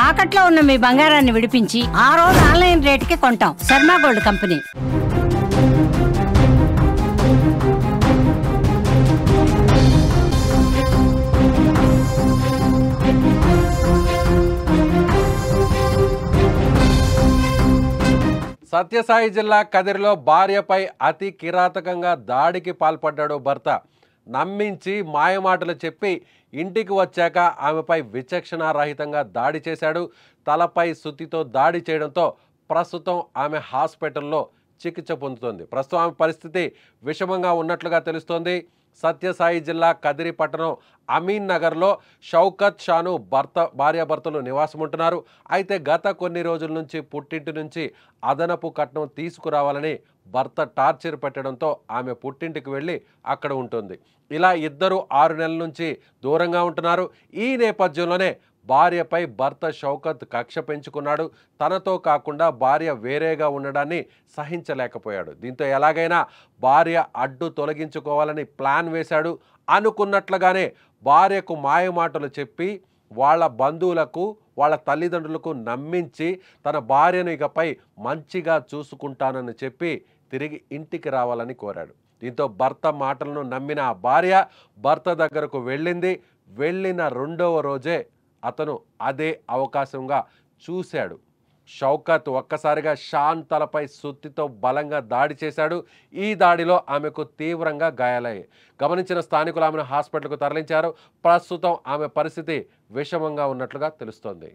తాకట్లో ఉన్న మీ బంగారాన్ని విడిపించి ఆ రోజు ఆన్లైన్ రేటుకి కొంటాం. Sharma gold company. సత్యసాయి జిల్లా కదిరిలో భార్యపై అతి కిరాతకంగా దాడికి పాల్పడ్డాడు భర్త. నమ్మించి మాయమాటలు చెప్పి ఇంటికి వచ్చాక ఆమెపై విచక్షణారహితంగా దాడి చేశాడు. తలపై సుత్తితో దాడి చేయడంతో ప్రస్తుతం ఆమె హాస్పిటల్లో చికిత్స పొందుతోంది. ప్రస్తుతం ఆమె పరిస్థితి విషమంగా ఉన్నట్లుగా తెలుస్తోంది. సత్యసాయి జిల్లా కదిరి పట్టణం అమీన్ నగర్లో షౌకత్ షాను భార్యాభర్తలు నివాసం ఉంటున్నారు. అయితే గత కొన్ని రోజుల నుంచి పుట్టింటి నుంచి అదనపు కట్నం తీసుకురావాలని భర్త టార్చర్ పెట్టడంతో ఆమె పుట్టింటికి వెళ్ళి అక్కడ ఉంటుంది. ఇలా ఇద్దరు 6 నెలల నుంచి దూరంగా ఉంటున్నారు. ఈ నేపథ్యంలోనే భార్యపై భర్త షౌకత్ కక్ష పెంచుకున్నాడు. తనతో కాకుండా భార్య వేరేగా ఉండడాన్ని సహించలేకపోయాడు. దీంతో ఎలాగైనా భార్య అడ్డు తొలగించుకోవాలని ప్లాన్ వేశాడు. అనుకున్నట్లుగానే భార్యకు మాయమాటలు చెప్పి వాళ్ళ బంధువులకు వాళ్ళ తల్లిదండ్రులకు నమ్మించి తన భార్యను ఇకపై మంచిగా చూసుకుంటానని చెప్పి తిరిగి ఇంటికి రావాలని కోరాడు. దీంతో భర్త మాటలను నమ్మిన ఆ భార్య భర్త దగ్గరకు వెళ్ళింది. వెళ్ళిన 2వ రోజే అతను అదే అవకాశంగా చూశాడు. షౌకత్ ఒక్కసారిగా షాన్ తలపై సుత్తితో బలంగా దాడి చేశాడు. ఈ దాడిలో ఆమెకు తీవ్రంగా గాయాలయ్యాయి. గమనించిన స్థానికులు ఆమెను హాస్పిటల్కు తరలించారు. ప్రస్తుతం ఆమె పరిస్థితి విషమంగా ఉన్నట్లుగా తెలుస్తోంది.